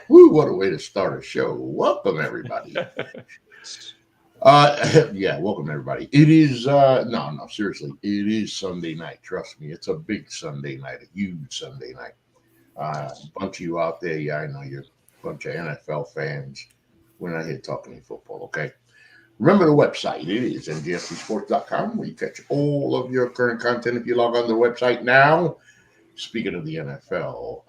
Woo, what a way to start a show. Welcome, everybody. Welcome, everybody. It is, no, seriously, it is Sunday night. Trust me, it's a big Sunday night, a huge Sunday night. A bunch of you out there, yeah, I know you're a bunch of NFL fans. We're not here talking football, okay? Remember the website. It is NGSCSports.com, where you catch all of your current content if you log on the website now. Speaking of the NFL,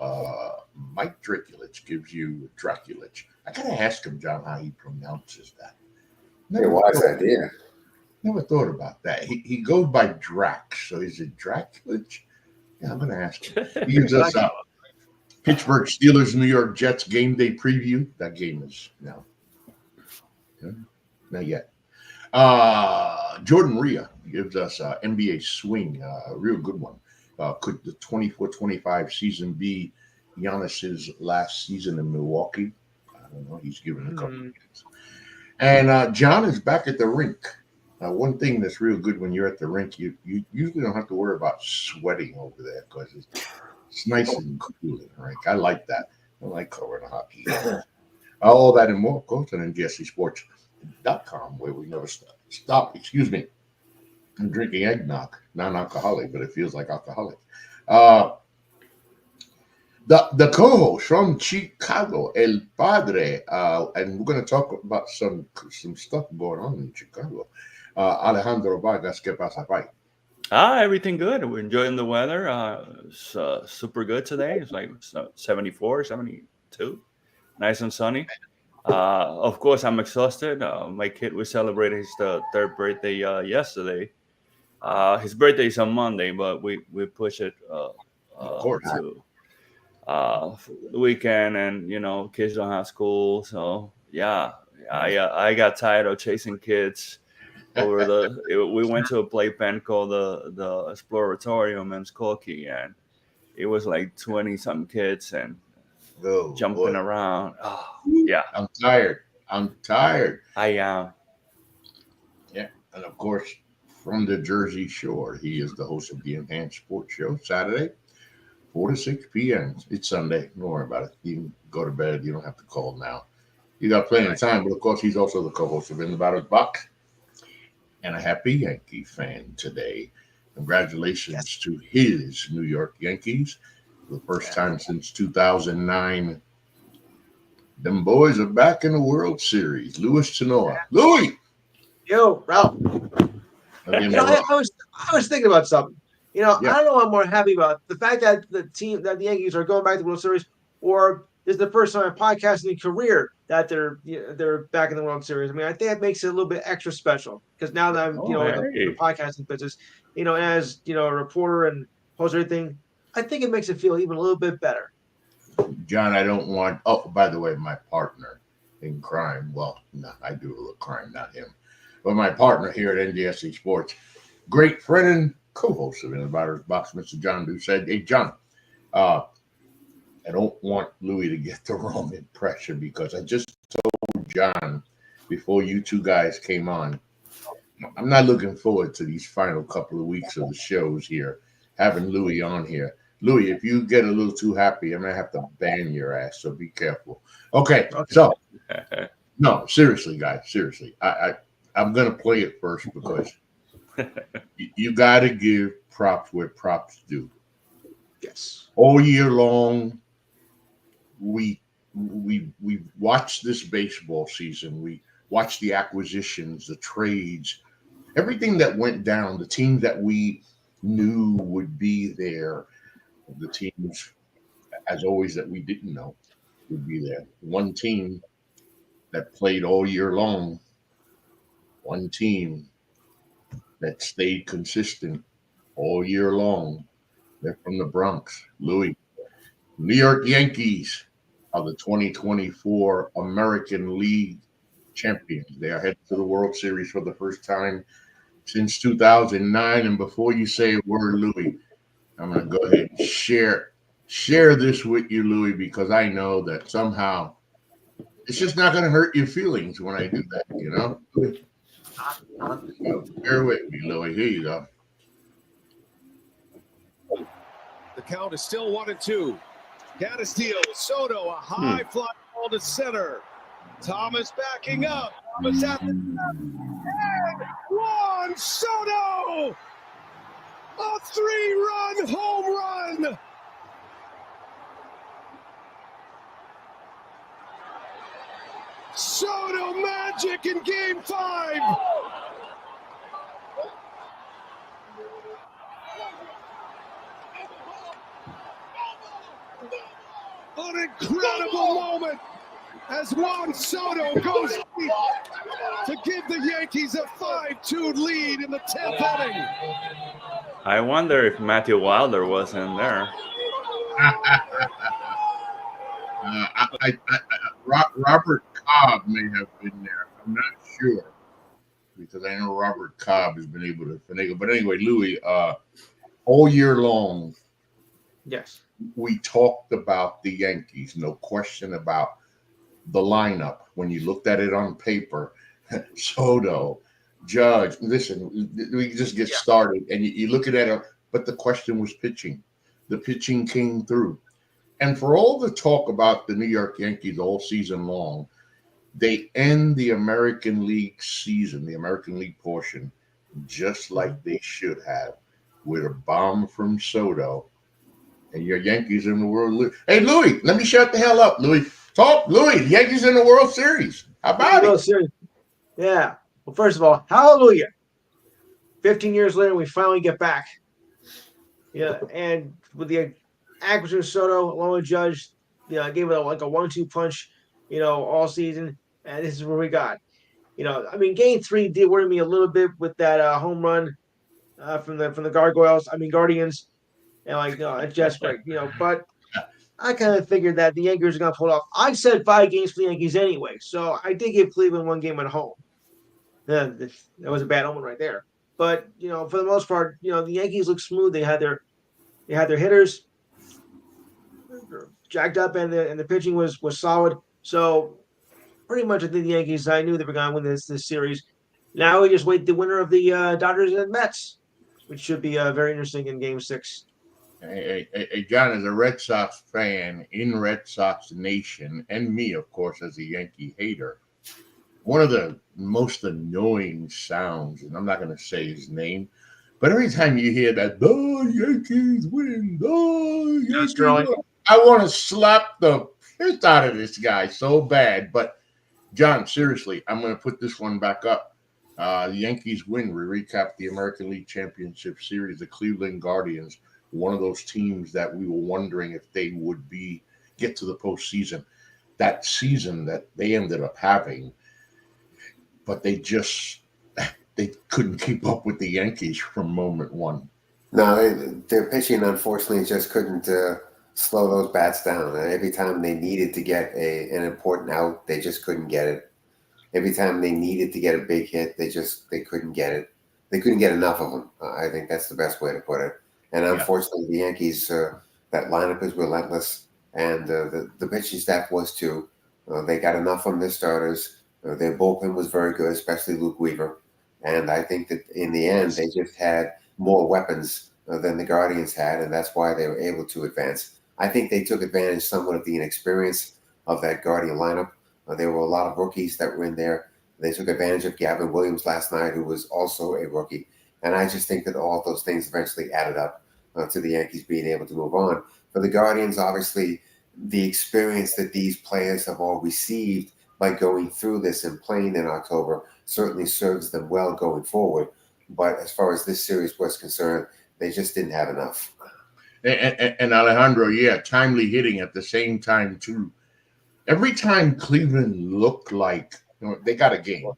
Mike Draculich gives you Draculich. I gotta ask him, John, how he pronounces that. Wise idea. Never thought about that. He goes by Drax, so is it Draculich? Yeah, I'm gonna ask him. He gives us Pittsburgh Steelers, New York Jets game day preview. That game is not yet. Jordan Rhea gives us NBA swing, a real good one. Could the 24-25 season be Giannis's last season in Milwaukee? I don't know. He's given a couple of minutes. And John is back at the rink. One thing that's real good when you're at the rink, you usually don't have to worry about sweating over there because it's nice and cool in the rink. I like that. I like covering hockey. All that and more, go to NGSCSports.com, where we never stop. Excuse me. I'm drinking eggnog, non-alcoholic, but it feels like alcoholic. The co-host from Chicago, El Padre, and we're going to talk about some stuff going on in Chicago. Alejandro Vargas, ¿qué pasa, pai? Everything good. We're enjoying the weather. It's super good today. It's like 74, 72. Nice and sunny. Of course, I'm exhausted. My kid was celebrating his third birthday yesterday. His birthday is on Monday, but we push it to the weekend, and kids don't have school, so yeah. I got tired of chasing kids over we went to a playpen called the Exploratorium in Skokie, and it was like 20-something kids and jumping around. Oh, yeah. I'm tired. I am. Yeah, and of course, from the Jersey Shore, he is the host of the Enhanced Sports Show, Saturday, 4 to 6 p.m. It's Sunday. Don't worry about it. You can go to bed. You don't have to call now. You got plenty of time, but of course, he's also the co-host of In the Batter's Box and a happy Yankee fan today. Congratulations to his New York Yankees. For the first time since 2009. Them boys are back in the World Series. Louis Tanoa. Louis! Yo, Ralph. I was thinking about something. I don't know what I'm more happy about. The fact that the Yankees are going back to the World Series, or this is the first time in podcasting career that they're back in the World Series. I mean, I think that makes it a little bit extra special because now that I'm in the podcasting business, as a reporter and host everything, I think it makes it feel even a little bit better. John, I don't want. Oh, by the way, my partner in crime. Well, no, I do a little crime, not him. But my partner here at NGSC Sports, great friend and co-host of In the Batter's Box, Mr. John Doucette. Hey, John, I don't want Louis to get the wrong impression because I just told John before you two guys came on, I'm not looking forward to these final couple of weeks of the shows here, having Louis on here. Louis, if you get a little too happy, I'm going to have to ban your ass, so be careful. Okay. So, no, seriously, guys, seriously. I'm going to play it first because you got to give props where props due. Yes. All year long, we watched this baseball season. We watched the acquisitions, the trades, everything that went down, the team that we knew would be there, the teams, as always, that we didn't know would be there. One team that played all year long, one team that stayed consistent all year long. They're from the Bronx. Louis, New York Yankees are the 2024 American League champions. They are headed to the World Series for the first time since 2009. And before you say a word, Louis, I'm going to go ahead and share this with you, Louis, because I know that somehow it's just not going to hurt your feelings when I do that, So bear with me, Louis. Here you go. The count is still 1-2. Castillo, Soto, a high fly ball to center. Thomas backing up. Thomas at the and Juan Soto! A 3-run home run! Soto magic in Game 5! An incredible moment as Juan Soto goes deep to give the Yankees a 5-2 lead in the 10th inning. I wonder if Matthew Wilder was in there. Robert Cobb may have been there. I'm not sure because I know Robert Cobb has been able to finagle. But anyway, Louis, all year long, Yes. we talked about the Yankees. No question about the lineup. When you looked at it on paper, Soto, Judge. Listen, we just get started, and you look at it. But the question was pitching. The pitching came through. And for all the talk about the New York Yankees all season long, they end the American League season, the American League portion, just like they should have, with a bomb from Soto. And your Yankees in the World. Hey, Louis, let me shut the hell up, Louis. Talk, Louis. Yankees in the World Series. How about World it? Series. Yeah. Well, first of all, hallelujah. 15 years later, we finally get back. Yeah, and with the acquisition of Soto, along with Judge, gave it like a 1-2 punch, all season, and this is where we got. I mean, Game 3 did worry me a little bit with that home run from the Guardians, and it's just great, But I kind of figured that the Yankees are going to pull it off. I said 5 games for the Yankees anyway, so I did give Cleveland 1 game at home. That was a bad omen right there. But for the most part, the Yankees look smooth. They had their hitters jacked up, and the pitching was solid. So pretty much, I think the Yankees. I knew they were going to win this series. Now we just wait the winner of the Dodgers and Mets, which should be very interesting in Game 6. Hey, John, as a Red Sox fan in Red Sox Nation, and me, of course, as a Yankee hater, one of the most annoying sounds, and I'm not going to say his name, but every time you hear that, the Yankees win, the Yankees win, I want to slap the piss out of this guy so bad. But, John, seriously, I'm going to put this one back up. The Yankees win. We recap the American League Championship Series, the Cleveland Guardians, one of those teams that we were wondering if they would get to the postseason. That season that they ended up having, but they couldn't keep up with the Yankees from moment one. No, their pitching, unfortunately, just couldn't slow those bats down. Every time they needed to get an important out, they just couldn't get it. Every time they needed to get a big hit, they couldn't get it. They couldn't get enough of them. I think that's the best way to put it. And unfortunately, the Yankees, that lineup is relentless, and the pitching staff was too. They got enough from their starters. Their bullpen was very good, especially Luke Weaver. And I think that in the end, they just had more weapons than the Guardians had, and that's why they were able to advance. I think they took advantage somewhat of the inexperience of that Guardian lineup. There were a lot of rookies that were in there. They took advantage of Gavin Williams last night, who was also a rookie. And I just think that all of those things eventually added up to the Yankees being able to move on. For the Guardians, obviously, the experience that these players have all received by going through this and playing in October certainly serves them well going forward. But as far as this series was concerned, they just didn't have enough. And Alejandro, timely hitting at the same time, too. Every time Cleveland looked like they got a game,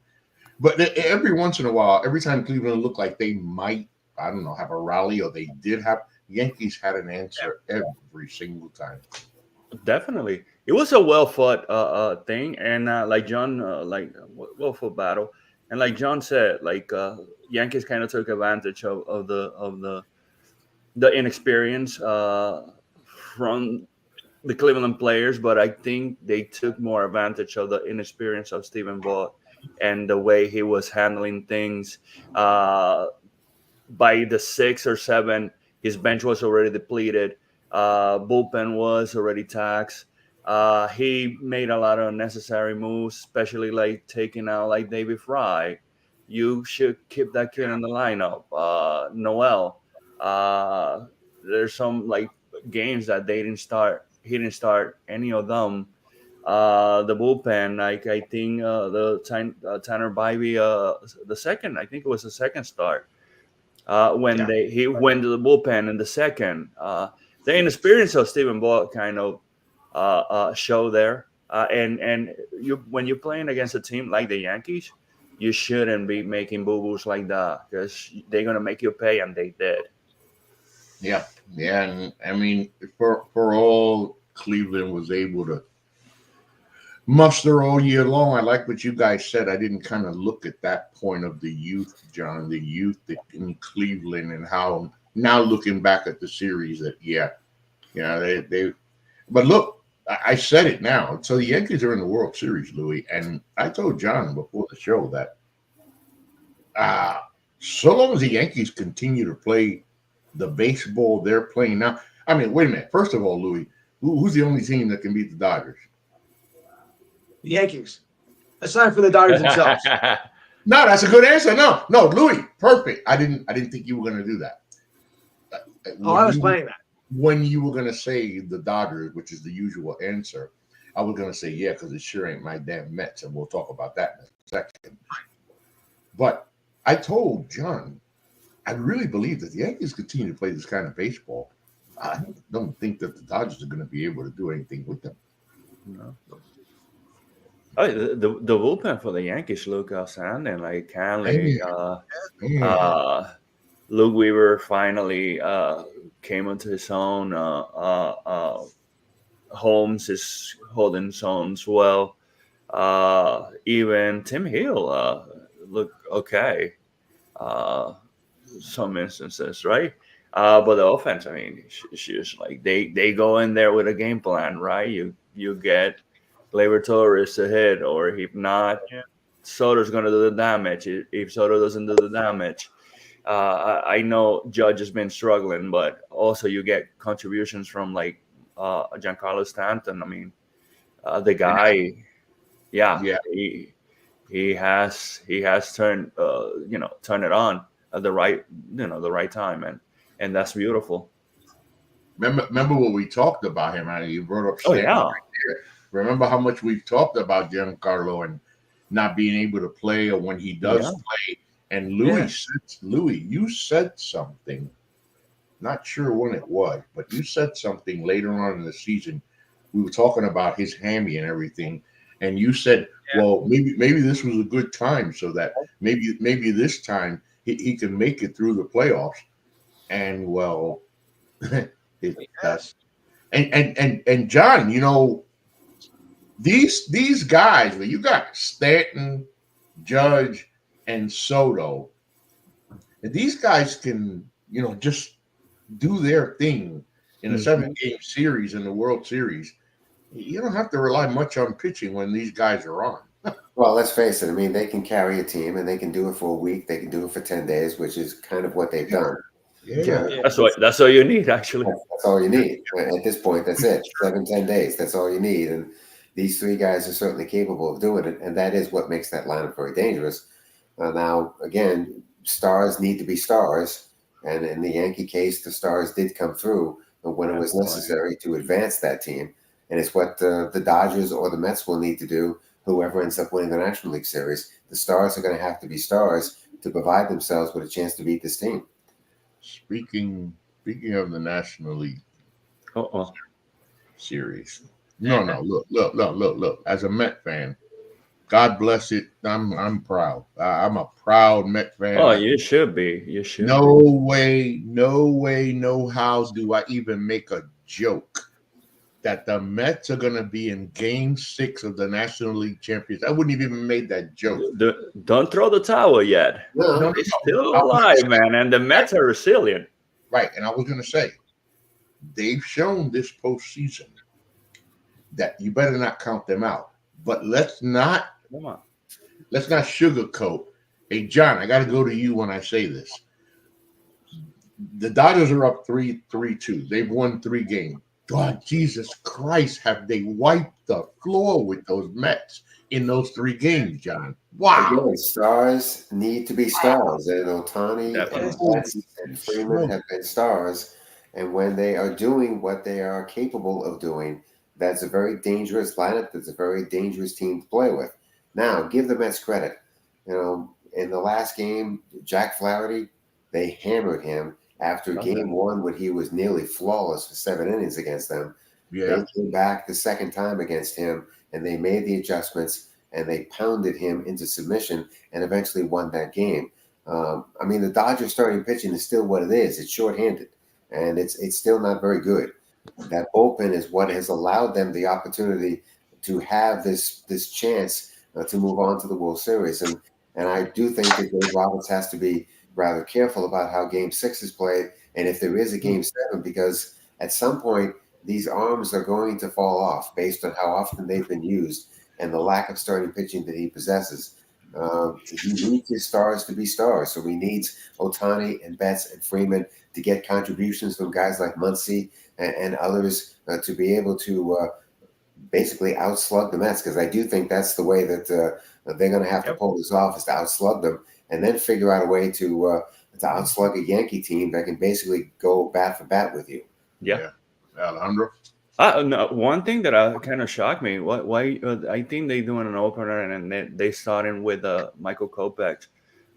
but every once in a while, every time Cleveland looked like they might, have a rally, or they did have, Yankees had an answer every single time. Definitely, it was a well fought thing, and like John, well fought battle, and like John said, Yankees kind of took advantage of the inexperience from the Cleveland players, but I think they took more advantage of the inexperience of Stephen Vogt and the way he was handling things. By the 6 or 7, his bench was already depleted. Bullpen was already taxed. He made a lot of unnecessary moves, especially like taking out like David Fry. You should keep that kid in the lineup. Noel. There's some like games that they didn't start. He didn't start any of them. The bullpen, like I think Tanner Bybee, the second, I think it was the second start. When he went to the bullpen in the second. The inexperience of Stephen Ball kind of show there. And you when you're playing against a team like the Yankees, you shouldn't be making boo-boos like that because they're gonna make you pay, and they did. Yeah, and I mean, for all Cleveland was able to muster all year long, I like what you guys said. I didn't kind of look at that point of the youth, John, the youth in Cleveland, and how now looking back at the series that they. But look, I said it now. So the Yankees are in the World Series, Louis, and I told John before the show that so long as the Yankees continue to play the baseball they're playing now. I mean, wait a minute. First of all, Louis, who's the only team that can beat the Dodgers? The Yankees. Aside from the Dodgers themselves. No, that's a good answer. No, Louis, perfect. I didn't think you were going to do that. I was playing that. When you were going to say the Dodgers, which is the usual answer, I was going to say, yeah, because it sure ain't my damn Mets, and we'll talk about that in a second. But I told John, I really believe that the Yankees continue to play this kind of baseball. I don't think that the Dodgers are going to be able to do anything with them. No. Oh, the bullpen for the Yankees look outstanding. Like Canley, Luke Weaver finally came into his own. Holmes is holding his own as well. Even Tim Hill look okay. Some instances, right? But the offense, I mean, it's just like they go in there with a game plan, right? You get Gleyber Torres to hit, or if not, Soto's going to do the damage. If Soto doesn't do the damage, I know Judge has been struggling, but also you get contributions from like Giancarlo Stanton. I mean, the guy, he has turned turn it on at the right time, and that's beautiful. Remember what we talked about him? You brought up Stanton right there. Remember how much we've talked about Giancarlo and not being able to play, or when he does play. And Louis, you said something. Not sure when it was, but you said something later on in the season. We were talking about his hammy and everything, and you said, "Well, maybe this was a good time, so that maybe this time he can make it through the playoffs." And well, that's and John, these guys, you got Stanton, Judge, and Soto, and these guys can just do their thing in a 7-game series in the World Series. You don't have to rely much on pitching when these guys are on. Well, let's face it. I mean, they can carry a team, and they can do it for a week. They can do it for 10 days, which is kind of what they've done. That's all you need, actually. That's all you need. At this point, that's it. 7-10 days. That's all you need. And these three guys are certainly capable of doing it, and that is what makes that lineup very dangerous. Now, again, stars need to be stars, and in the Yankee case, the stars did come through when it was necessary to advance that team, and it's what the Dodgers or the Mets will need to do, whoever ends up winning the National League Series. The stars are going to have to be stars to provide themselves with a chance to beat this team. Speaking of the National League Series, no, look. As a Met fan, God bless it. I'm proud. I'm a proud Met fan. Oh, you should be. You should. No way, no how do I even make a joke that the Mets are going to be in Game 6 of the National League Championship. I wouldn't even made that joke. Don't throw the towel yet. No, They're still alive, man, and the Mets are resilient. Right, and I was going to say, they've shown this postseason that you better not count them out. But let's not sugarcoat. Hey, John, I got to go to you when I say this. The Dodgers are up 3-2. They've won 3 games. God, Jesus Christ, have they wiped the floor with those Mets in those 3 games, John? Wow. Again, stars need to be stars, and Ohtani Definitely. and Betts and Freeman have been stars. And when they are doing what they are capable of doing, that's a very dangerous lineup. That's a very dangerous team to play with. Now, give the Mets credit. You know, in the last game, Jack Flaherty, they hammered him after game 1 when he was nearly flawless for 7 innings against them. Yeah. They came back the second time against him, and they made the adjustments, and they pounded him into submission and eventually won that game. I mean, the Dodgers starting pitching is still what it is. It's shorthanded, and it's still not very good. That bullpen is what has allowed them the opportunity to have this chance to move on to the World Series. And I do think that Dave Roberts has to be rather careful about how Game 6 is played, and if there is a Game 7, because at some point these arms are going to fall off based on how often they've been used and the lack of starting pitching that he possesses. He needs his stars to be stars, so he needs Ohtani and Betts and Freeman to get contributions from guys like Muncy and others to be able to basically outslug the Mets, because I do think that's the way that they're going to have to pull this off, is to outslug them and then figure out a way to outslug a Yankee team that can basically go bat for bat with you. Yeah. Alejandro? No, one thing that kind of shocked me, why I think they doing an opener and they starting with Michael Kopech.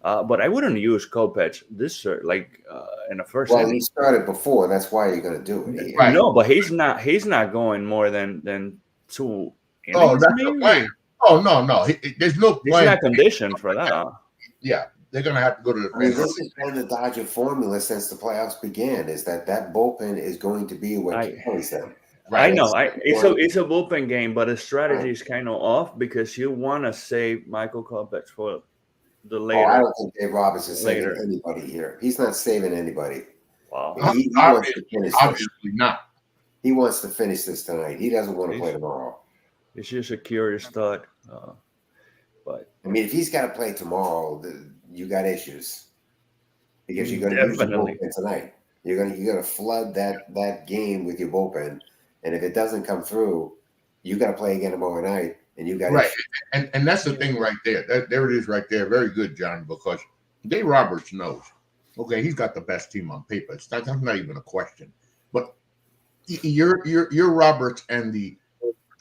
But I wouldn't use Kopech this in the first Well, inning. he started before. That's why you're going to do it. Right. No, but he's not going more than 2 innings. Oh, that's maybe? the plan. Oh, no. There's no He's plan. not conditioned for that. Yeah, they're going to have to go to the I mean, bench. this has been the Dodger formula since the playoffs began, is that bullpen is going to be what carries them. I know. It's a bullpen game, but the strategy is kind of off because you want to save Michael Kopech for the later. I don't think Dave Roberts is saving anybody here. He's not saving anybody. Wow. He wants to finish Obviously this. not. He wants to finish this tonight. He doesn't want to play tomorrow. It's just a curious thought. But I mean, if he's got to play tomorrow, you got issues because you're going to use your bullpen tonight. You're going to flood that game with your bullpen, and if it doesn't come through, you got to play again tomorrow night, and you got issues. And that's the thing right there. There it is right there. Very good, John, because Dave Roberts knows. Okay, he's got the best team on paper. That's not even a question. But you're Roberts and the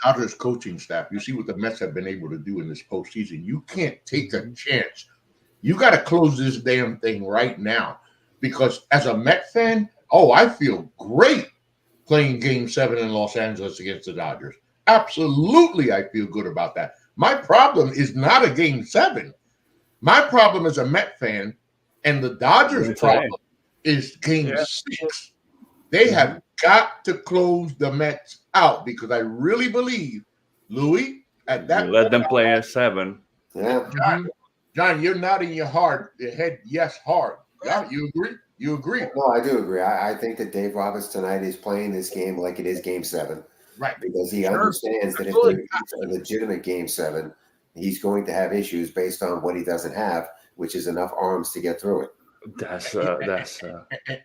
Dodgers coaching staff. You see what the Mets have been able to do in this postseason. You can't take a chance. You got to close this damn thing right now, because as a Met fan, I feel great playing Game 7 in Los Angeles against the Dodgers. Absolutely, I feel good about that. My problem is not a Game 7. My problem as a Met fan, and the Dodgers' problem is Game 6. They have got to close the Mets out, because I really believe, Louis, at that let them play at 7. Yeah. John, you're nodding your head yes hard. Yeah, you agree? You agree? No, I do agree. I think that Dave Roberts tonight is playing this game like it is Game 7. Right. Because he understands that if it's a legitimate Game 7, he's going to have issues based on what he doesn't have, which is enough arms to get through it.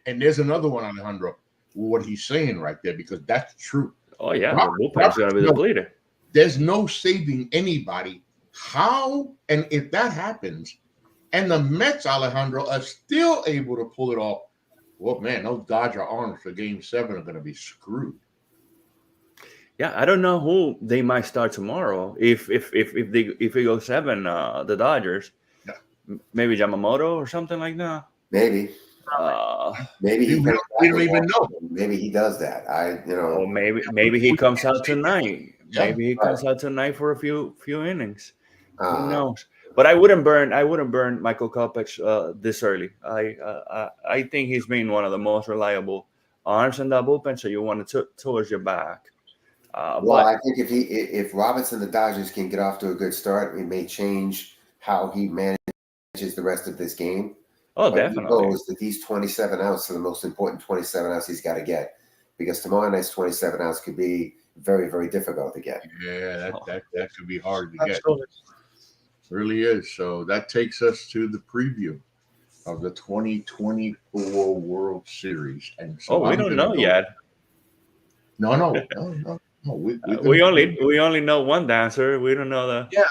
And there's another one, Alejandro, what he's saying right there, because that's true. Oh, yeah. The bullpen's going to be depleted. There's no saving anybody. How, and if that happens, and the Mets, Alejandro, are still able to pull it off, well, man, those Dodger arms for Game 7 are going to be screwed. Yeah, I don't know who they might start tomorrow. If they go 7, the Dodgers, maybe Yamamoto or something like that. Maybe. Maybe we don't even know. Maybe he does that. Or maybe he comes out tonight. Maybe he comes out tonight for a few innings. Who knows? But I wouldn't burn Michael Kopech this early. I think he's been one of the most reliable arms in that bullpen. So you want to towards your back. I think if Roberts and the Dodgers can get off to a good start, it may change how he manages the rest of this game. Oh, definitely. He knows that these 27 outs are the most important 27 outs he's got to get, because tomorrow night's 27 outs could be very, very difficult to get. Yeah, that could be hard to get. It really is. So that takes us to the preview. of the 2024 World Series. And so we don't know yet. No. We only know one dancer. We don't know the. Yeah,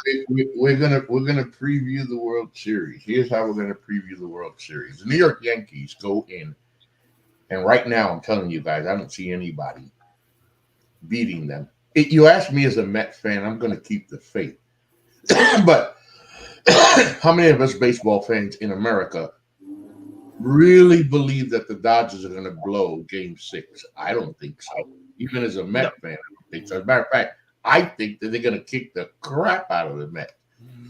we're gonna preview the World Series. Here's how we're gonna preview the World Series. The New York Yankees go in, and right now I'm telling you guys, I don't see anybody beating them. You ask me as a Met fan, I'm gonna keep the faith. But how many of us baseball fans in America really believe that the Dodgers are gonna blow Game 6? I don't think so. Even as a Met fan, I don't think so. As a matter of fact, I think that they're going to kick the crap out of the Mets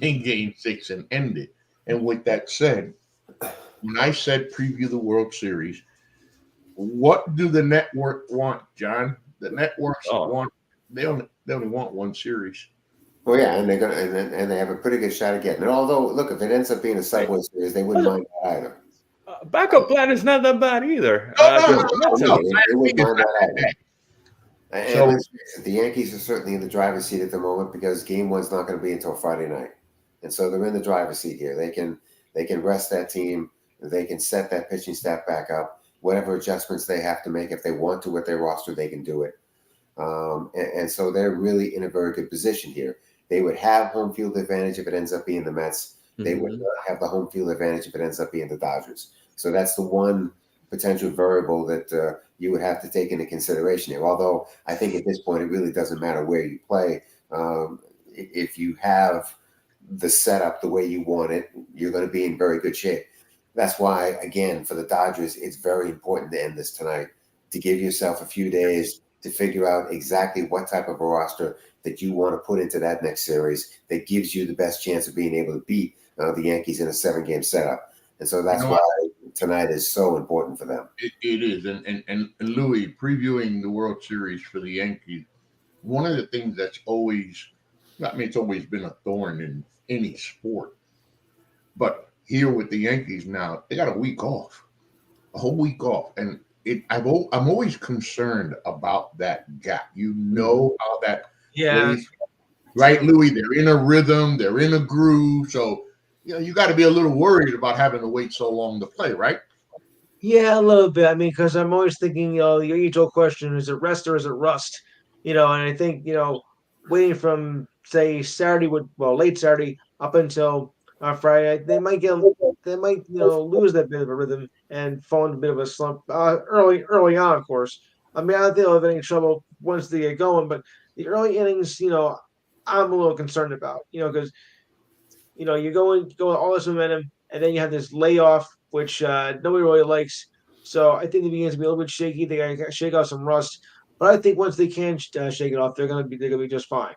in Game 6 and end it. And with that said, when I said preview the World Series, what do the network want, John? The networks want they only want one series. Well, yeah, and they're gonna and they have a pretty good shot at getting it. Although, look, if it ends up being a Subway Series, they wouldn't mind that either. Backup plan is not that bad either. No, they wouldn't mind that either. And So- let's face it, the Yankees are certainly in the driver's seat at the moment because Game 1's not going to be until Friday night, and so they're in the driver's seat here. They can rest that team. They can set that pitching staff back up. Whatever adjustments they have to make, if they want to with their roster, they can do it. And so they're really in a very good position here. They would have home field advantage if it ends up being the Mets. They would not have the home field advantage if it ends up being the Dodgers. So that's the one potential variable that you would have to take into consideration here. Although I think at this point, it really doesn't matter where you play. If you have the setup the way you want it, you're going to be in very good shape. That's why, again, for the Dodgers, it's very important to end this tonight, to give yourself a few days to figure out exactly what type of a roster that you want to put into that next series that gives you the best chance of being able to beat the Yankees in a 7-game setup. And so that's why tonight is so important for them. It is. And Louis, previewing the World Series for the Yankees, one of the things that's always, it's always been a thorn in any sport. But here with the Yankees now, they got a week off, a whole week off. And I'm always concerned about that gap. You know how that plays. Right, Louis? They're in a rhythm. They're in a groove. So, you got to be a little worried about having to wait so long to play, right? Yeah, a little bit. I mean, because I'm always thinking, your age-old question, is it rest or is it rust? And I think, waiting from, say, late Saturday up until Friday, they might lose that bit of a rhythm and fall into a bit of a slump early on, of course. I mean, I don't think they'll have any trouble once they get going, but the early innings, I'm a little concerned about, because you go all this momentum, and then you have this layoff, which nobody really likes. So I think the beginning to be a little bit shaky. They got to shake off some rust, but I think once they can shake it off, they're gonna be just fine.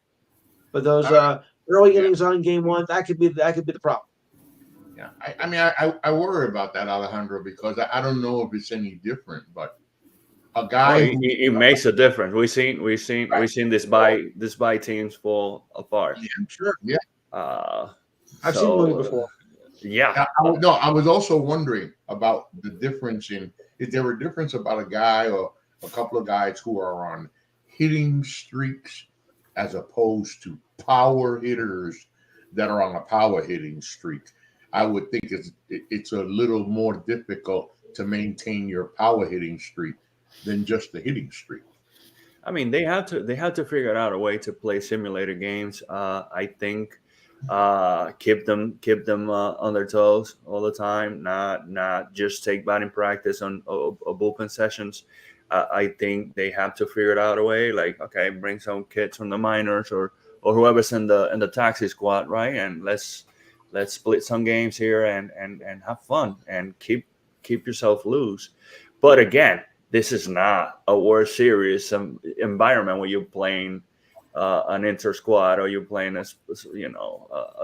But those early innings on Game 1, that could be the problem. Yeah, I worry about that, Alejandro, because I don't know if it's any different, but a guy it makes a difference. We've seen this by teams fall apart. Yeah, sure. Yeah. I've seen the movie before. Yeah. I was also wondering about the difference is there a difference about a guy or a couple of guys who are on hitting streaks as opposed to power hitters that are on a power hitting streak? I would think it's a little more difficult to maintain your power hitting streak than just the hitting streak. I mean, they had to figure out a way to play simulator games. I think keep them on their toes all the time, not just take batting practice on bullpen sessions. I think they have to figure it out a way, like, okay, bring some kids from the minors or whoever's in the taxi squad, right? And let's split some games here and have fun and keep yourself loose. But again, this is not a World Series environment where you're playing an inter squad or you're playing a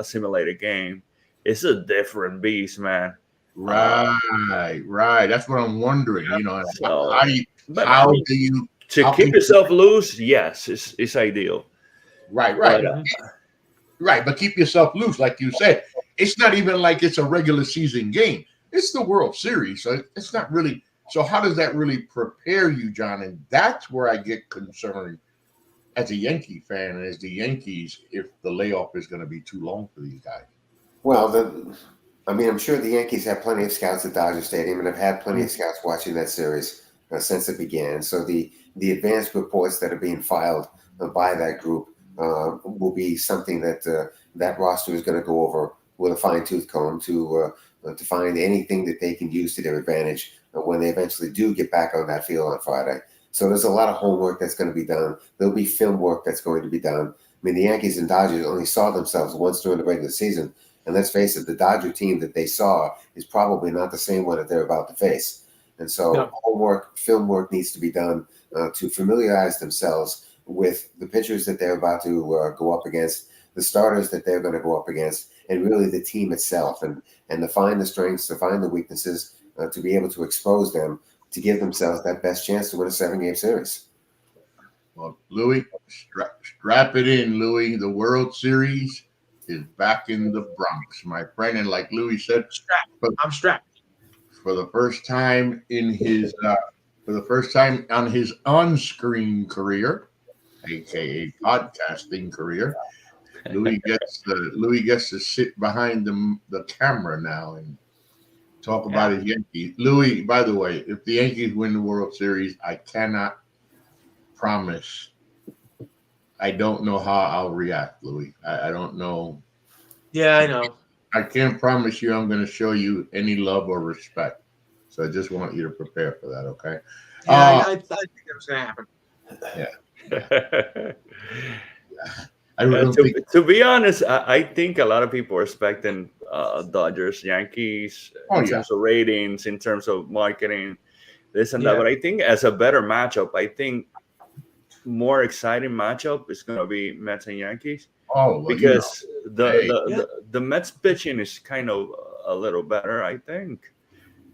simulated game. It's a different beast, man. Right. That's what I'm wondering. So, how do you keep yourself loose? Yes, it's ideal. Right. Right, but keep yourself loose, like you said. It's not even like it's a regular season game. It's the World Series, so it's not really. So how does that really prepare you, John? And that's where I get concerned as a Yankee fan and as the Yankees if the layoff is going to be too long for these guys. Well, I mean, I'm sure the Yankees have plenty of scouts at Dodger Stadium, and have had plenty of scouts watching that series since it began. So the advanced reports that are being filed by that group will be something that that roster is going to go over with a fine-tooth comb to find anything that they can use to their advantage when they eventually do get back on that field on Friday. So there's a lot of homework that's going to be done. There'll be film work that's going to be done. I mean, the Yankees and Dodgers only saw themselves once during the regular season. And let's face it, the Dodger team that they saw is probably not the same one that they're about to face. And so homework, film work needs to be done to familiarize themselves with the pitchers that they're about to go up against, the starters that they're going to go up against, and really the team itself, and to find the strengths, to find the weaknesses, to be able to expose them, to give themselves that best chance to win a 7-game series. Well, Louis, strap it in, Louis. The World Series is back in the Bronx, my friend. And like Louis said, I'm strapped. For the first time in his on his on-screen career, aka podcasting career, Louis gets to sit behind the camera now and talk about his Yankees. Louis, by the way, if the Yankees win the World Series, I cannot promise. I don't know how I'll react, Louis. I don't know. Yeah, I know. I can't promise you I'm going to show you any love or respect. So I just want you to prepare for that, okay? Yeah, I think that was going to happen. To be honest, I think a lot of people are expecting Dodgers, Yankees in terms of ratings, in terms of marketing, this and that. But I think as a better matchup, I think more exciting matchup is going to be Mets and Yankees. Oh, well, because the Mets pitching is kind of a little better, I think.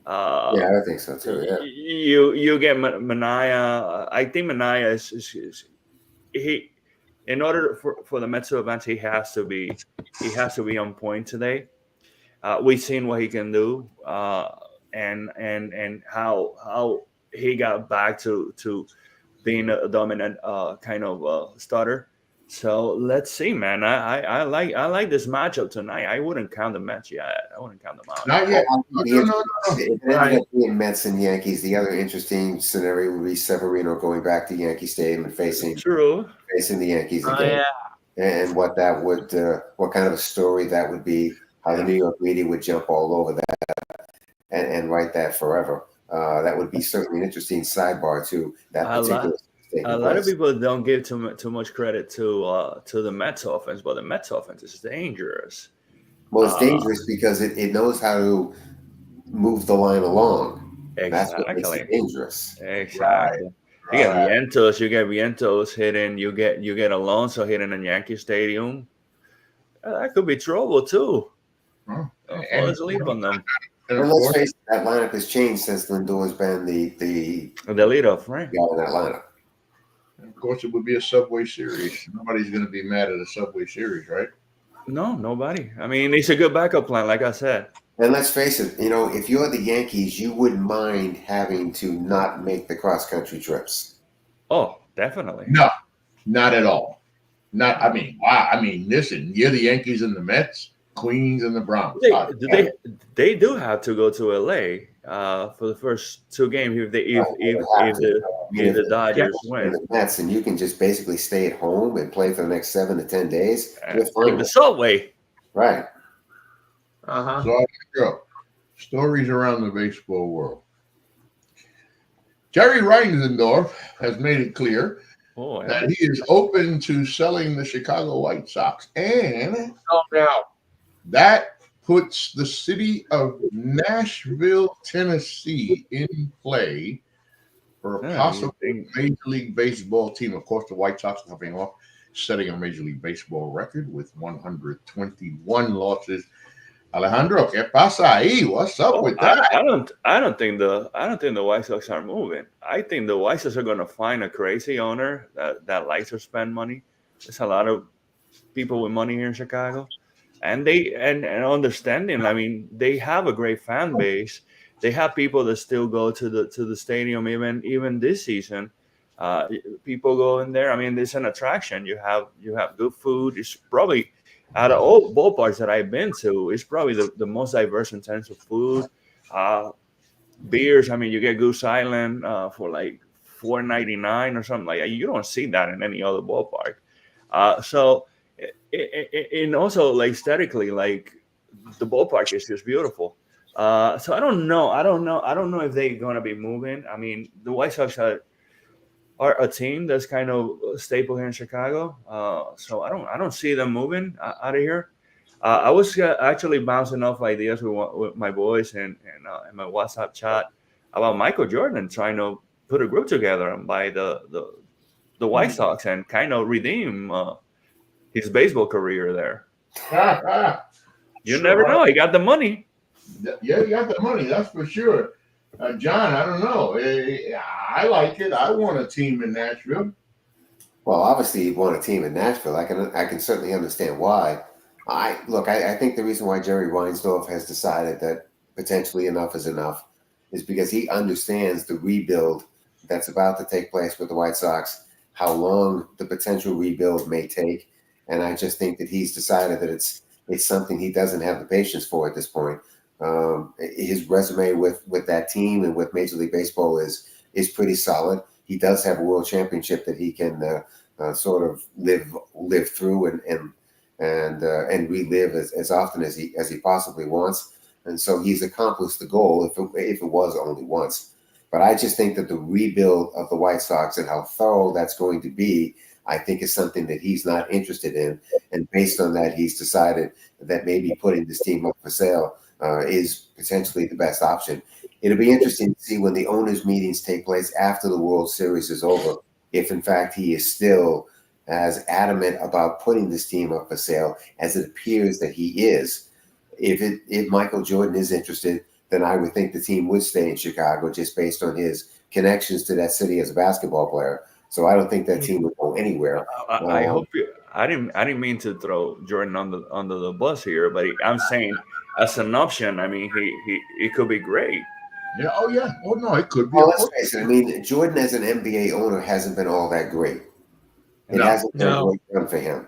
I think so too. Yeah. You get Manaea. I think Manaea is he. In order for the Mets to advance, he has to be on point today. We've seen what he can do, and how he got back to being a dominant kind of starter. So let's see, man. I like this matchup tonight. I wouldn't count the Mets yet. I wouldn't count them out. Not yet. No. Right. Mets and Yankees. The other interesting scenario would be Severino going back to Yankee Stadium and facing the Yankees again. And what that would, what kind of a story that would be. How the New York media would jump all over that and write that forever. That would be certainly an interesting sidebar to that particular. A lot of people don't give too much credit to the Mets offense, but the Mets offense is dangerous. Well, it's dangerous because it knows how to move the line along. Exactly. That's what makes it dangerous. Exactly. You get Vientos hitting. You get Alonso hitting in Yankee Stadium. That could be trouble too. Don't sleep on them. Well, let's face it, that lineup has changed since Lindor's been the leadoff, right? Yeah, in that lineup. Of course, it would be a Subway Series. Nobody's going to be mad at a Subway Series, right? No, nobody. I mean, it's a good backup plan, like I said. And let's face it, if you're the Yankees, you wouldn't mind having to not make the cross-country trips. Oh, definitely. No, not at all. I mean, listen, you're the Yankees and the Mets, Queens and the Browns. They do have to go to LA for the first 2 games if the Dodgers win. The Mets, and you can just basically stay at home and play for the next 7 to 10 days. With the Subway. Right. Uh-huh. So go. Stories around the baseball world. Jerry Reinsdorf has made it clear that he is open to selling the Chicago White Sox, and that puts the city of Nashville, Tennessee in play for a possible Major League Baseball team. Of course, the White Sox coming off setting a Major League Baseball record with 121 losses. Alejandro, ¿qué pasa ahí? What's up with that? I don't think the White Sox are moving. I think the White Sox are going to find a crazy owner that likes to spend money. There's a lot of people with money here in Chicago, and understanding. I mean, they have a great fan base. They have people that still go to the stadium even this season. People go in there. I mean, it's an attraction. You have good food. It's probably out of all ballparks that I've been to, it's probably the most diverse in terms of food, beers. I mean, you get Goose Island for like $4.99 or something like that. You don't see that in any other ballpark. So, and also like aesthetically, like the ballpark is just beautiful. So I don't know. I don't know if they're gonna be moving. I mean, the White Sox are a team that's kind of a staple here in Chicago. So I don't see them moving out of here. I was actually bouncing off ideas with my boys and in my WhatsApp chat about Michael Jordan trying to put a group together and buy the White Sox and kind of redeem his baseball career there. You Sure. never know. He got the money. Yeah, you got the money, that's for sure. John, I don't know. I like it. I want a team in Nashville. Well, obviously, you want a team in Nashville. I can certainly understand why. I think the reason why Jerry Reinsdorf has decided that potentially enough is enough is because he understands the rebuild that's about to take place with the White Sox, how long the potential rebuild may take, and I just think that he's decided that it's something he doesn't have the patience for at this point. His resume with that team and with Major League Baseball is pretty solid. He does have a world championship that he can sort of live through and relive as often as he possibly wants. And so he's accomplished the goal if it was only once. But I just think that the rebuild of the White Sox and how thorough that's going to be, I think is something that he's not interested in. And based on that, he's decided that maybe putting this team up for sale is potentially the best option. It'll be interesting to see when the owners' meetings take place after the World Series is over, if in fact he is still as adamant about putting this team up for sale as it appears that he is. If Michael Jordan is interested, then I would think the team would stay in Chicago just based on his connections to that city as a basketball player. So I don't think that team would go anywhere. I hope you. I didn't mean to throw Jordan under the bus here, but I'm saying as an option. I mean, he could be great. Yeah. Oh, yeah. Oh, no, it could be. Well, let's face it. I mean, Jordan as an NBA owner hasn't been all that great. It hasn't been a great run for him.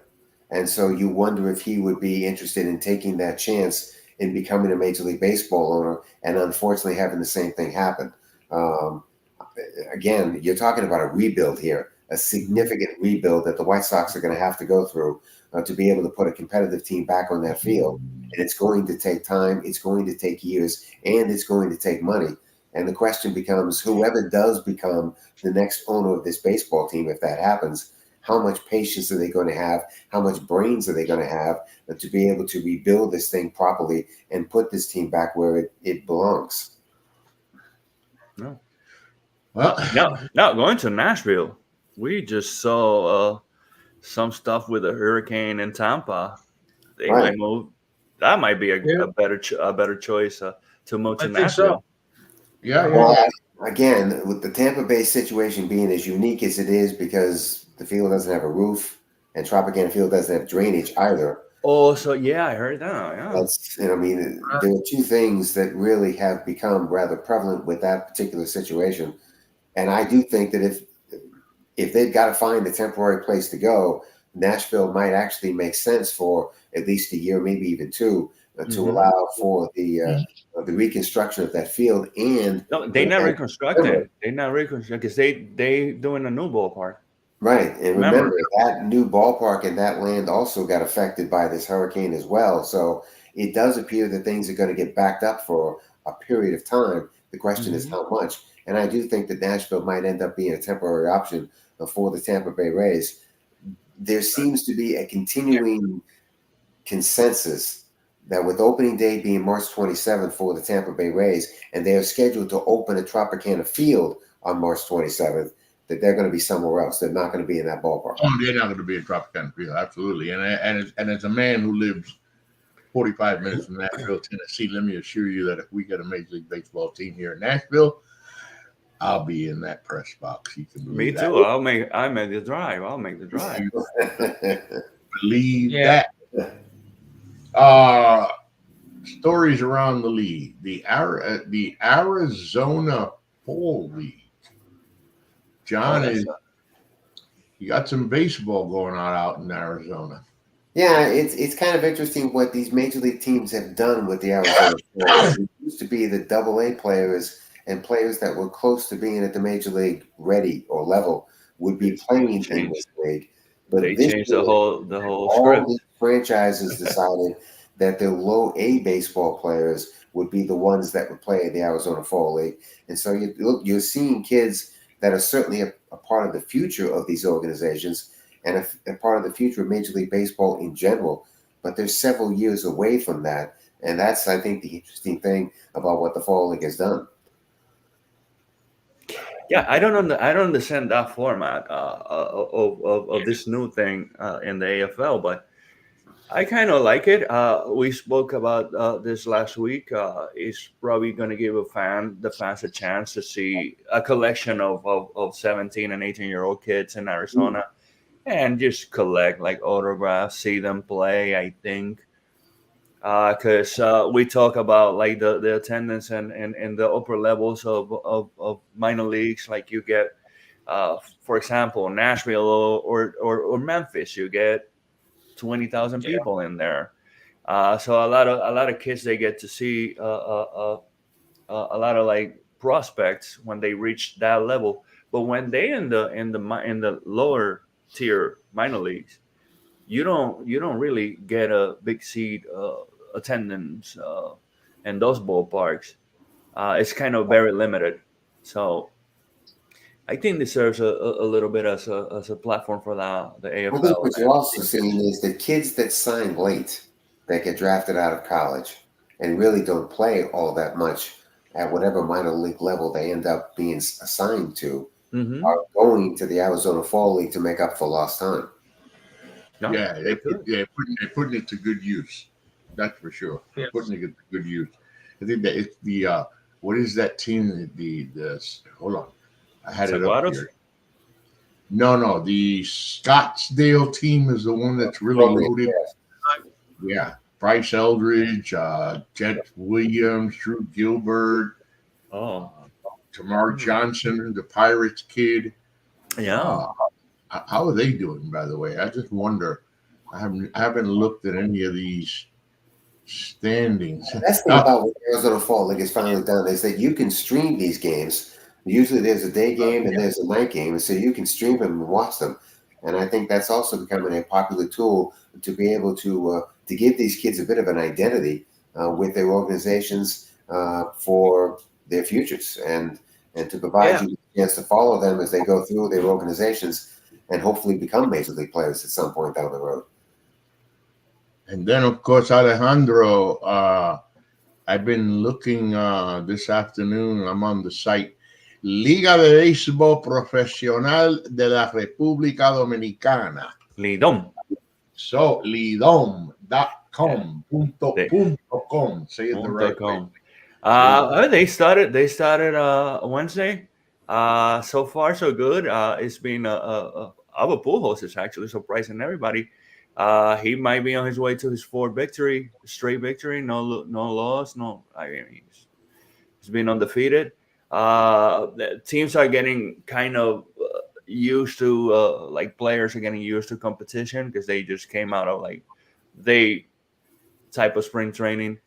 And so you wonder if he would be interested in taking that chance in becoming a Major League Baseball owner and unfortunately having the same thing happen. Again, you're talking about a rebuild here, a significant rebuild that the White Sox are going to have to go through to be able to put a competitive team back on that field. And it's going to take time, it's going to take years, and it's going to take money. And the question becomes, whoever does become the next owner of this baseball team, if that happens, how much patience are they going to have? How much brains are they going to have to be able to rebuild this thing properly and put this team back where it belongs? No. Well, now going to Nashville, we just saw some stuff with a hurricane in Tampa. They might move. That might be a better choice to move to Nashville. So. Yeah. Well, again, with the Tampa Bay situation being as unique as it is because the field doesn't have a roof and Tropicana Field doesn't have drainage either. Oh, so yeah, I heard that. Yeah. That's, I mean, there are two things that really have become rather prevalent with that particular situation. And I do think that if they've got to find a temporary place to go, Nashville might actually make sense for at least a year, maybe even two, to allow for the reconstruction of that field. And no, they're not reconstructing. They're not reconstructing because they doing a new ballpark. Right. And remember, that new ballpark and that land also got affected by this hurricane as well. So it does appear that things are going to get backed up for a period of time. The question is how much. And I do think that Nashville might end up being a temporary option for the Tampa Bay Rays. There seems to be a continuing consensus that with opening day being March 27th for the Tampa Bay Rays, and they are scheduled to open at Tropicana Field on March 27th, that they're going to be somewhere else. They're not going to be in that ballpark. Oh, they're not going to be in Tropicana Field, absolutely. And as a man who lives 45 minutes from Nashville, Tennessee, let me assure you that if we get a Major League Baseball team here in Nashville, I'll be in that press box. You can Me that. too. I'll make the drive. I'll make the drive. Believe that. Stories around the league. The Arizona Fall League. John, you got some baseball going on out in Arizona. Yeah, it's kind of interesting what these major league teams have done with the Arizona Fall. It used to be the AA players and players that were close to being at the major league ready or level would be playing in this league. They But this changed year, the whole all script. these franchises decided that the low A baseball players would be the ones that would play in the Arizona Fall League. And so you're seeing kids that are certainly a part of the future of these organizations and a part of the future of Major League Baseball in general. But they're several years away from that. And that's, I think, the interesting thing about what the Fall League has done. Yeah, I don't understand that format of this new thing in the AFL, but I kind of like it. We spoke about this last week. It's probably going to give the fans a chance to see a collection of 17 and 18-year-old kids in Arizona and just collect like autographs, see them play, I think. Because we talk about like the attendance and the upper levels of minor leagues. Like you get, for example, Nashville or Memphis, you get 20,000 people in there. So a lot of kids, they get to see a lot of like prospects when they reach that level. But when they in the lower tier minor leagues, you don't really get a big seat attendance in those ballparks. It's kind of very limited. So I think this serves a little bit as a platform for the I think AFL. what you're also seeing is the kids that sign late, that get drafted out of college and really don't play all that much at whatever minor league level they end up being assigned to, Mm-hmm. are going to the Arizona Fall League to make up for lost time. No, Yeah, they could. they're putting it to good use. That's for sure. They're putting it to good use. I think that it's the what is that team? The hold on, I had it up Saguaros? here. No, the Scottsdale team is the one that's really Appropriate, loaded. yes. Yeah, Bryce Eldridge, Jet Williams, Drew Gilbert, Oh, Tamar Johnson, the Pirates kid. yeah. How are they doing, by the way? I just wonder. I haven't looked at any of these standings. The best thing about what Arizona Fall League has finally done is that you can stream these games. Usually there's a day game and there's a night game, so you can stream them and watch them. And I think that's also becoming a popular tool to be able to give these kids a bit of an identity with their organizations for their futures, and to provide you a chance to follow them as they go through their organizations and hopefully become major league players at some point down the road. And then, of course, Alejandro, I've been looking this afternoon. I'm on the site Liga de Béisbol Profesional de la República Dominicana. Lidom. So, lidom.com. .com. Say it the right way. They started Wednesday. So far so good. It's been our Pujols is actually surprising everybody. He might be on his way to his fourth straight victory. No loss. No, I mean he's been undefeated. The teams are getting kind of used to like players are getting used to competition because they just came out of like they type of spring training.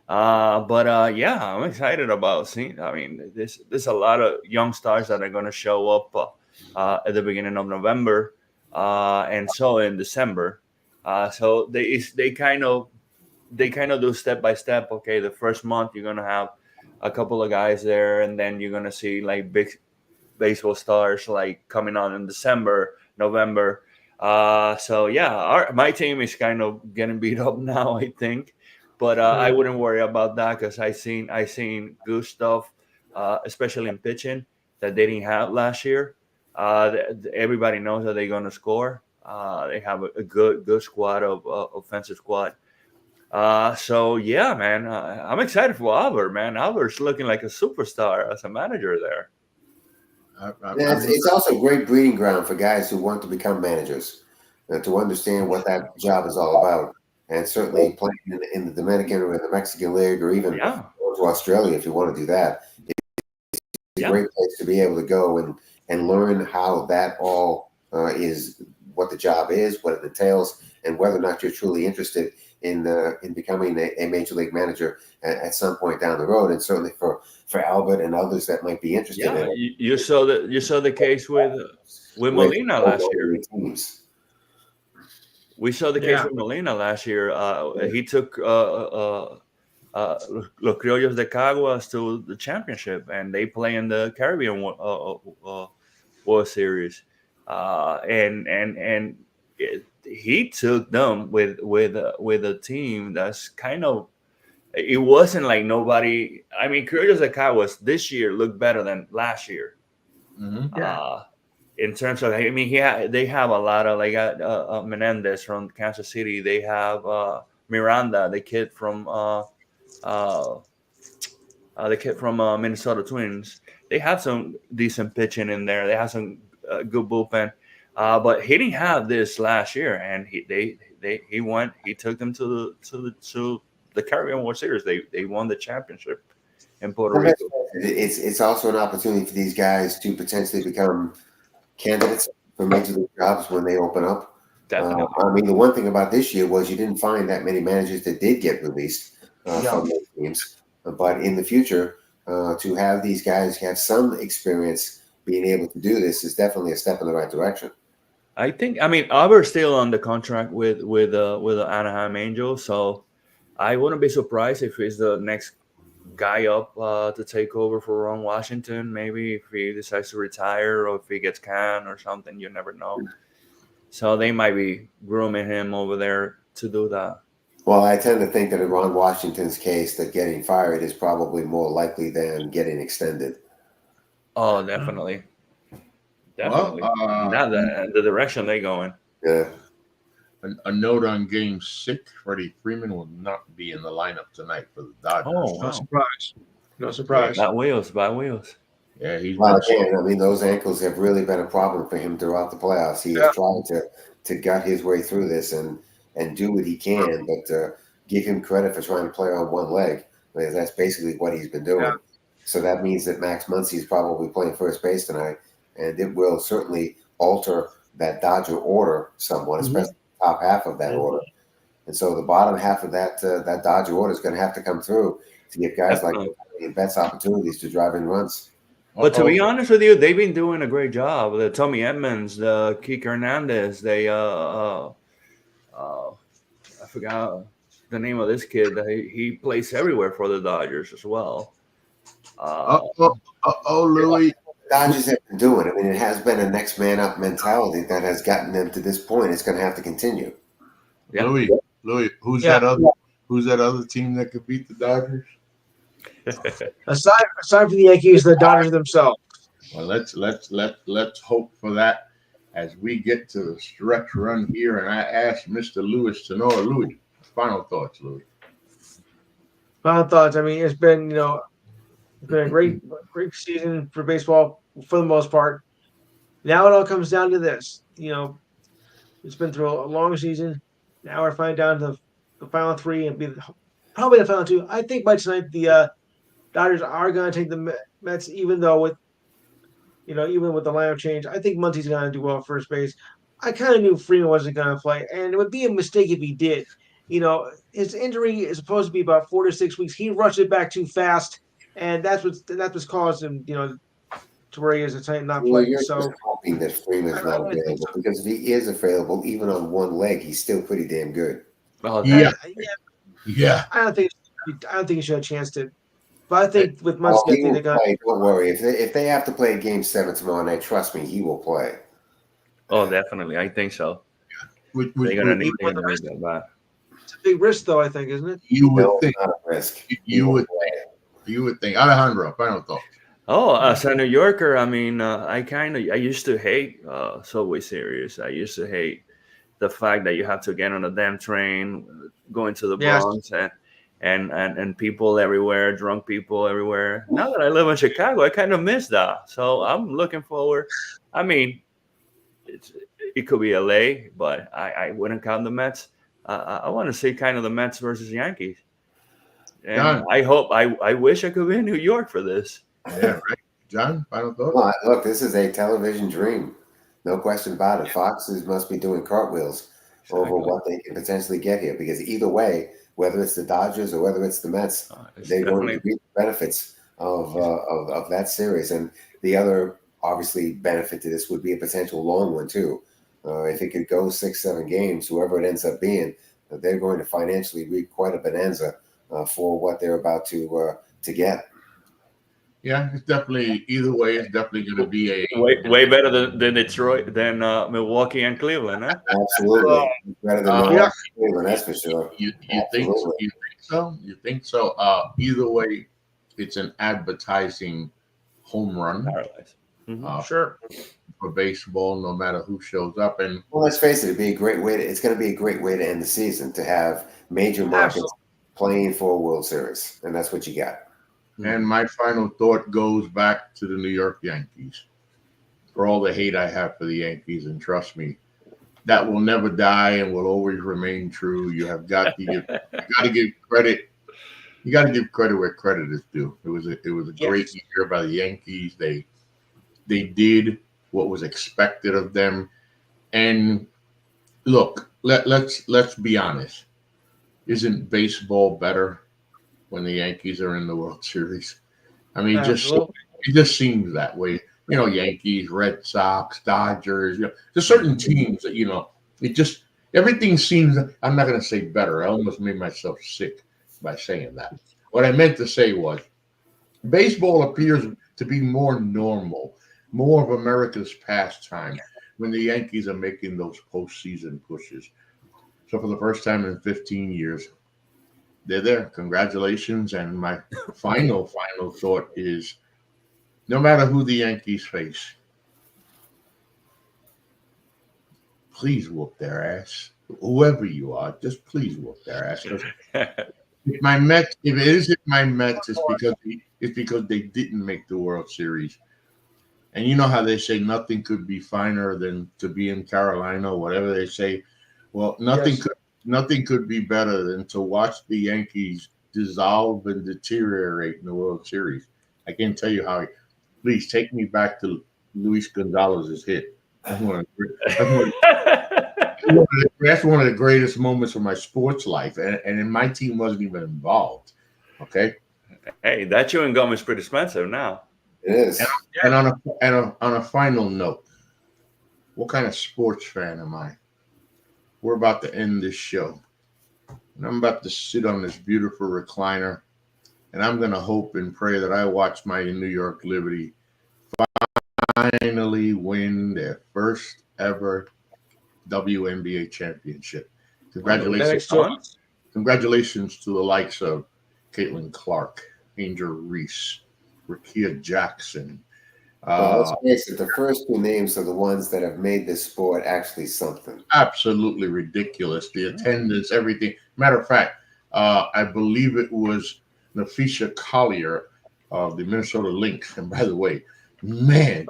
But yeah, I'm excited about seeing. I mean, there's a lot of young stars that are going to show up at the beginning of November, and so in December. So they kind of do step by step. Okay, the first month you're going to have a couple of guys there, and then you're going to see like big baseball stars like coming on in December, November. So yeah, my team is kind of getting beat up now, I think. But I wouldn't worry about that because I seen good stuff, especially in pitching that they didn't have last year. Everybody knows that they're going to score. They have a good squad of offensive squad. So yeah, man, I'm excited for Albert. Man, Albert's looking like a superstar as a manager there. It's also a great breeding ground for guys who want to become managers, to understand what that job is all about. And certainly playing in the Dominican or in the Mexican League, or even go to Australia if you want to do that. It's a great place to be able to go and learn how that all is, what the job is, what it entails, and whether or not you're truly interested in becoming a major league manager at some point down the road. And certainly for Albert and others that might be interested in it. You saw the case with Molina last year. Teams. We saw the case with Molina last year. He took Los Criollos de Caguas to the championship, and they play in the Caribbean World Series. He took them with a team that's kind of. It wasn't like nobody. I mean, Criollos de Caguas this year looked better than last year. Mm-hmm. In terms of, I mean, they have a lot of, like, Menendez from Kansas City. They have Miranda, the kid from Minnesota Twins. They have some decent pitching in there. They have some good bullpen, but he didn't have this last year. And he took them to the Caribbean World Series. They won the championship in Puerto Rico. It's also an opportunity for these guys to potentially become candidates for major league jobs when they open up. Definitely. I mean, the one thing about this year was you didn't find that many managers that did get released from those teams. But in the future, to have these guys have some experience being able to do this is definitely a step in the right direction. I mean, Albert's still on the contract with the Anaheim Angels, so I wouldn't be surprised if he's the next guy up to take over for Ron Washington. Maybe if he decides to retire or if he gets canned or something, you never know. So they might be grooming him over there to do that. Well, I tend to think that in Ron Washington's case, that getting fired is probably more likely than getting extended. Oh, definitely. Well, not the direction they're going. Yeah. A note on Game 6: Freddie Freeman will not be in the lineup tonight for the Dodgers. Oh, no surprise! No surprise. Bad wheels. Yeah, well, again, I mean, those ankles have really been a problem for him throughout the playoffs. He has tried to gut his way through this and do what he can, but give him credit for trying to play on one leg, because that's basically what he's been doing. Yeah. So that means that Max Muncy's probably playing first base tonight, and it will certainly alter that Dodger order somewhat, especially the top half of that order. And so the bottom half of that Dodger order is going to have to come through to give guys like Betts opportunities to drive in runs. But to be honest with you, they've been doing a great job. The Tommy Edmonds, the Kike Hernandez, they I forgot the name of this kid. He plays everywhere for the Dodgers as well. Louis. The Dodgers have been doing. I mean, it has been a next man up mentality that has gotten them to this point. It's going to have to continue. Yeah. Louis, who's that other team that could beat the Dodgers? aside from the Yankees, the Dodgers themselves. Well, let's hope for that as we get to the stretch run here. And I asked Mr. Lewis Tenor. Louis, final thoughts, Louis. Final thoughts. I mean, it's been a great season for baseball for the most part. Now it all comes down to this. It's been through a long season. Now we're finally down to the final three and probably the final two. I think by tonight the Dodgers are going to take the Mets, even with the lineup change. I think Muncy's going to do well at first base. I kind of knew Freeman wasn't going to play, and it would be a mistake if he did. His injury is supposed to be about 4 to 6 weeks. He rushed it back too fast, and that's what's caused him, to where he is not playing. You're just hoping that Freeman's not available, because if he is available, even on one leg, he's still pretty damn good. Oh, yeah. I don't think he should have a chance to. But I think with Muncy, they're going to. Don't worry. If they have to play Game 7 tomorrow night, trust me, he will play. Oh, definitely. I think so. They're going to need him to make that back. It's a big risk, though, I think, isn't it? You would think. Not a risk. You would think. Alejandro, final thought. Oh, as a New Yorker, I mean, I used to hate Subway Series. I used to hate the fact that you have to get on a damn train, going to the Bronx, and people everywhere, drunk people everywhere. Now that I live in Chicago, I kind of miss that. So I'm looking forward. I mean, it could be LA, but I wouldn't count the Mets. I want to see kind of the Mets versus Yankees. And John, I wish I could be in New York for this. Yeah, right. John, final thought? Well, look, this is a television dream. No question about it. Foxes must be doing cartwheels over what they can potentially get here. Because either way, whether it's the Dodgers or whether it's the Mets, they're going to reap the benefits of that series. And the other obviously benefit to this would be a potential long one too. If it could go 6-7 games, whoever it ends up being, they're going to financially reap quite a bonanza for what they're about to get. Yeah, it's definitely either way. It's definitely going to be a way better than Detroit, than Milwaukee and Cleveland, huh? Absolutely, better than Milwaukee, Cleveland, that's for sure. You think so? You think so? Either way, it's an advertising home run. Sure. For baseball, no matter who shows up. And well, let's face it, it's going to be a great way to end the season, to have major markets playing for a World Series, and that's what you got. And my final thought goes back to the New York Yankees. For all the hate I have for the Yankees, and trust me, that will never die and will always remain true. You have got to give credit. You got to give credit where credit is due. It was a great year by the Yankees. They did what was expected of them. And look, let's be honest. Isn't baseball better when the Yankees are in the World Series? I mean, it just seems that way. You know, Yankees, Red Sox, Dodgers, there's certain teams that, it just, everything seems, I'm not going to say better. I almost made myself sick by saying that. What I meant to say was baseball appears to be more normal, more of America's pastime when the Yankees are making those postseason pushes. So for the first time in 15 years, they're there. Congratulations. And my final thought is, no matter who the Yankees face, please whoop their ass. Whoever you are, just please whoop their ass. If it isn't my Mets, it's because they didn't make the World Series. And you know how they say nothing could be finer than to be in Carolina, or whatever they say. Well, nothing could be better than to watch the Yankees dissolve and deteriorate in the World Series. I can't tell you how. Please take me back to Luis Gonzalez's hit. That's one of the greatest moments of my sports life, and my team wasn't even involved. Okay. Hey, that chewing gum is pretty expensive now. It is. And on a final note, what kind of sports fan am I? We're about to end this show, and I'm about to sit on this beautiful recliner, and I'm going to hope and pray that I watch my New York Liberty finally win their first ever WNBA championship. Congratulations to the likes of Caitlin Clark, Angel Reese, Rakia Jackson. Let's face it, the first two names are the ones that have made this sport actually something. Absolutely ridiculous. The attendance, everything. Matter of fact, I believe it was Nafisha Collier of the Minnesota Lynx. And by the way, man,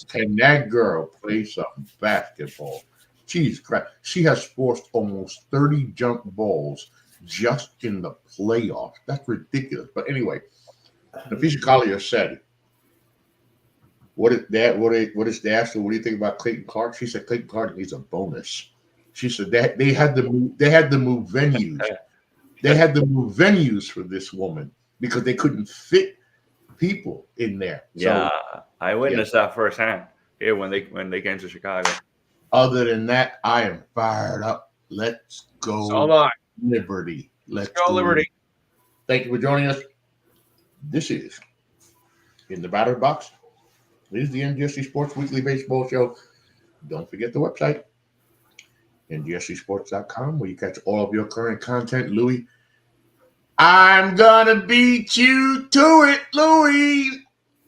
can that girl play some basketball? Jeez, crap. She has forced almost 30 jump balls just in the playoffs. That's ridiculous. But anyway, Nafisha Collier said, what is that? What is they asked her, what do you think about Clayton Clark? She said Clayton Clark needs a bonus. She said that they had to move venues. They had to move venues for this woman because they couldn't fit people in there. Yeah, so, I witnessed that firsthand here when they came to Chicago. Other than that, I am fired up. Let's go, Liberty. Let's go, Liberty. Thank you for joining us. This is In the Batter's Box. This is the NGSC Sports Weekly Baseball Show. Don't forget the website, NGSCSports.com, where you catch all of your current content. Louis, I'm gonna beat you to it, Louis.